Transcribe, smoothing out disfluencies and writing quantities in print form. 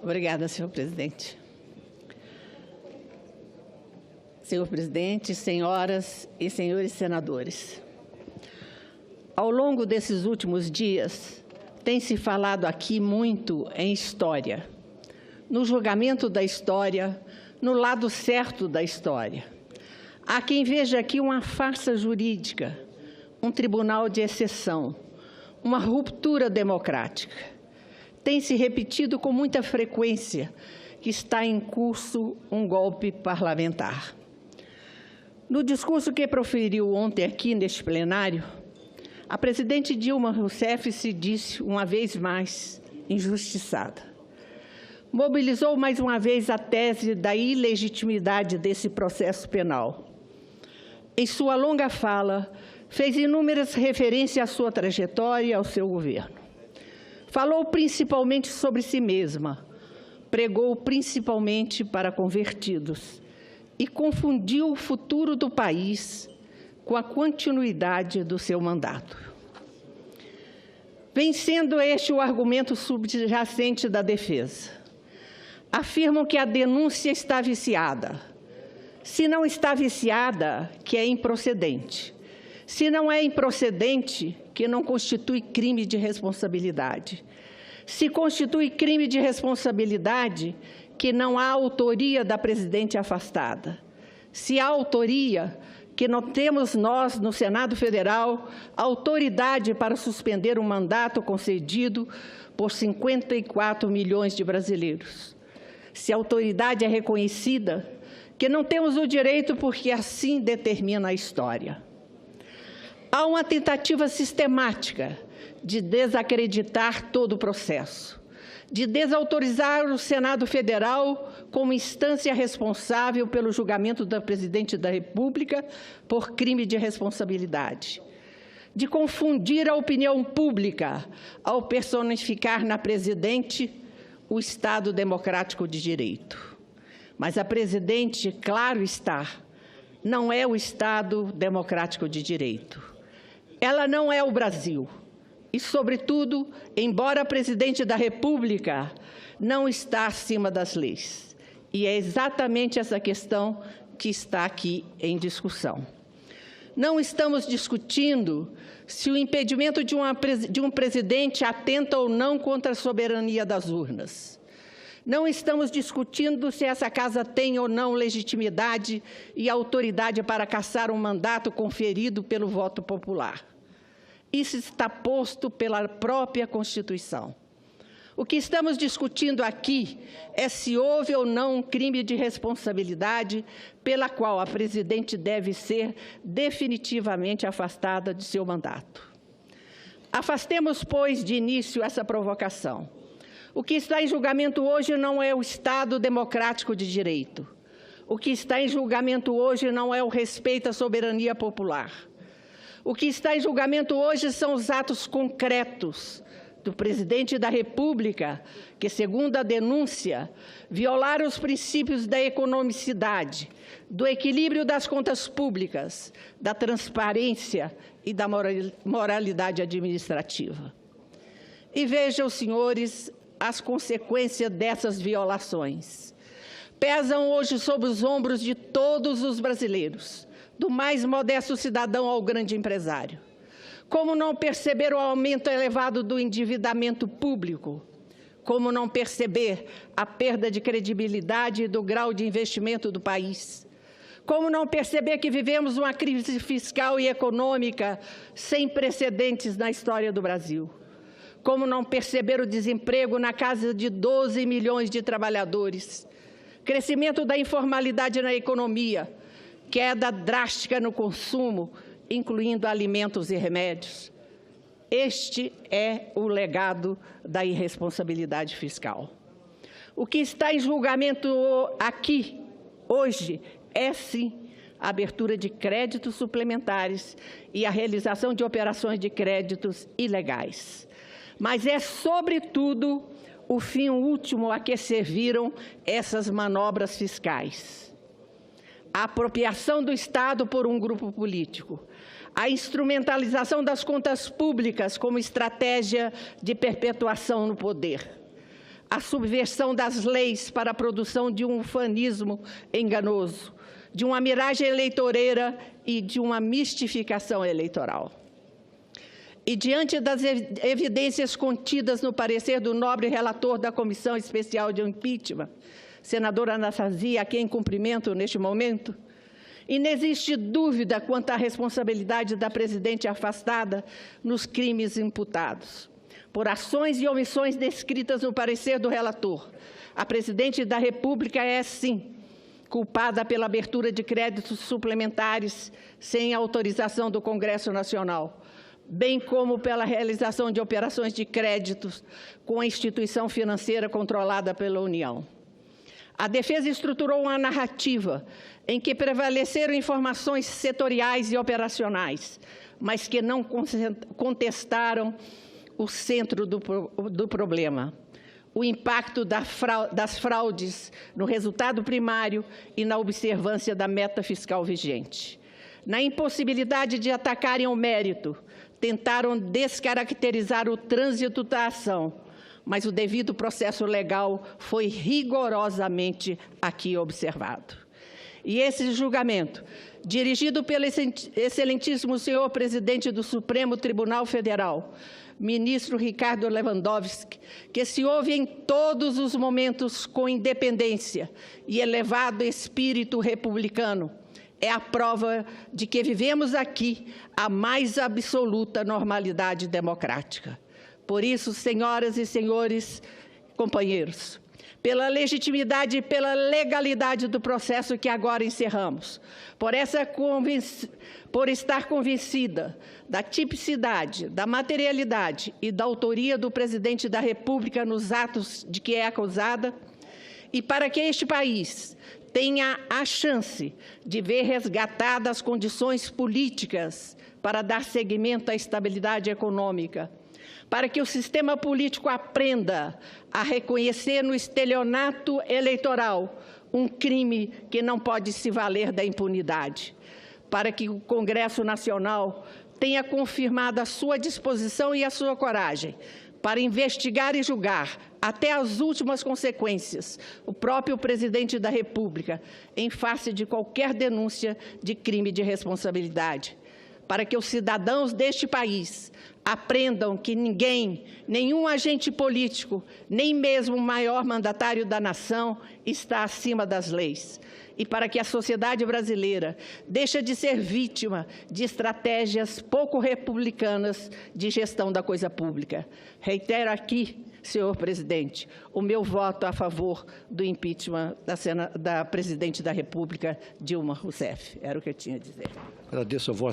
Obrigada, senhor presidente. Senhor presidente, senhoras e senhores senadores, ao longo desses últimos dias, tem se falado aqui muito em história, no julgamento da história, no lado certo da história. Há quem veja aqui uma farsa jurídica, um tribunal de exceção, uma ruptura democrática. Tem se repetido com muita frequência que está em curso um golpe parlamentar. No discurso que proferiu ontem aqui neste plenário, a presidente Dilma Rousseff se disse, uma vez mais, injustiçada. Mobilizou mais uma vez a tese da ilegitimidade desse processo penal. Em sua longa fala, fez inúmeras referências à sua trajetória e ao seu governo. Falou principalmente sobre si mesma, pregou principalmente para convertidos e confundiu o futuro do país com a continuidade do seu mandato. Vem sendo este o argumento subjacente da defesa. Afirmam que a denúncia está viciada. Se não está viciada, que é improcedente. Se não é improcedente, que não constitui crime de responsabilidade. Se constitui crime de responsabilidade, que não há autoria da presidente afastada. Se há autoria, que não temos nós, no Senado Federal, autoridade para suspender um mandato concedido por 54 milhões de brasileiros. Se a autoridade é reconhecida, que não temos o direito porque assim determina a história. Há uma tentativa sistemática de desacreditar todo o processo, de desautorizar o Senado Federal como instância responsável pelo julgamento da presidente da República por crime de responsabilidade, de confundir a opinião pública ao personificar na presidente o Estado democrático de direito. Mas a presidente, claro está, não é o Estado democrático de direito. Ela não é o Brasil. E, sobretudo, embora a presidente da República não está acima das leis. E é exatamente essa questão que está aqui em discussão. Não estamos discutindo se o impedimento de um presidente atenta ou não contra a soberania das urnas. Não estamos discutindo se essa casa tem ou não legitimidade e autoridade para cassar um mandato conferido pelo voto popular. Isso está posto pela própria Constituição. O que estamos discutindo aqui é se houve ou não um crime de responsabilidade pela qual a presidente deve ser definitivamente afastada de seu mandato. Afastemos, pois, de início essa provocação. O que está em julgamento hoje não é o Estado democrático de direito. O que está em julgamento hoje não é o respeito à soberania popular. O que está em julgamento hoje são os atos concretos do presidente da República, que, segundo a denúncia, violaram os princípios da economicidade, do equilíbrio das contas públicas, da transparência e da moralidade administrativa. E vejam, senhores, as consequências dessas violações. Pesam hoje sobre os ombros de todos os brasileiros, do mais modesto cidadão ao grande empresário. Como não perceber o aumento elevado do endividamento público? Como não perceber a perda de credibilidade e do grau de investimento do país? Como não perceber que vivemos uma crise fiscal e econômica sem precedentes na história do Brasil? Como não perceber o desemprego na casa de 12 milhões de trabalhadores? Crescimento da informalidade na economia, queda drástica no consumo, incluindo alimentos e remédios. Este é o legado da irresponsabilidade fiscal. O que está em julgamento aqui, hoje, é sim a abertura de créditos suplementares e a realização de operações de créditos ilegais. Mas é, sobretudo, o fim último a que serviram essas manobras fiscais. A apropriação do Estado por um grupo político, a instrumentalização das contas públicas como estratégia de perpetuação no poder, a subversão das leis para a produção de um ufanismo enganoso, de uma miragem eleitoreira e de uma mistificação eleitoral. E diante das evidências contidas no parecer do nobre relator da Comissão Especial de Impeachment, senadora Anastasia, a quem cumprimento neste momento, inexiste dúvida quanto à responsabilidade da presidente afastada nos crimes imputados. Por ações e omissões descritas no parecer do relator, a presidente da República é, sim, culpada pela abertura de créditos suplementares sem autorização do Congresso Nacional, bem como pela realização de operações de créditos com a instituição financeira controlada pela União. A defesa estruturou uma narrativa em que prevaleceram informações setoriais e operacionais, mas que não contestaram o centro do problema, o impacto das fraudes no resultado primário e na observância da meta fiscal vigente. Na impossibilidade de atacarem o mérito, tentaram descaracterizar o trânsito da ação, mas o devido processo legal foi rigorosamente aqui observado. E esse julgamento, dirigido pelo excelentíssimo senhor presidente do Supremo Tribunal Federal, ministro Ricardo Lewandowski, que se ouve em todos os momentos com independência e elevado espírito republicano, é a prova de que vivemos aqui a mais absoluta normalidade democrática. Por isso, senhoras e senhores, companheiros, pela legitimidade e pela legalidade do processo que agora encerramos, por estar convencida da tipicidade, da materialidade e da autoria do presidente da República nos atos de que é acusada, e para que este país tenha a chance de ver resgatadas as condições políticas para dar seguimento à estabilidade econômica, para que o sistema político aprenda a reconhecer no estelionato eleitoral um crime que não pode se valer da impunidade, para que o Congresso Nacional tenha confirmado a sua disposição e a sua coragem para investigar e julgar, até as últimas consequências, o próprio presidente da República, em face de qualquer denúncia de crime de responsabilidade, para que os cidadãos deste país aprendam que ninguém, nenhum agente político, nem mesmo o maior mandatário da nação está acima das leis, e para que a sociedade brasileira deixe de ser vítima de estratégias pouco republicanas de gestão da coisa pública. Reitero aqui, senhor presidente, o meu voto a favor do impeachment da presidente da República, Dilma Rousseff. Era o que eu tinha a dizer. Agradeço a vossa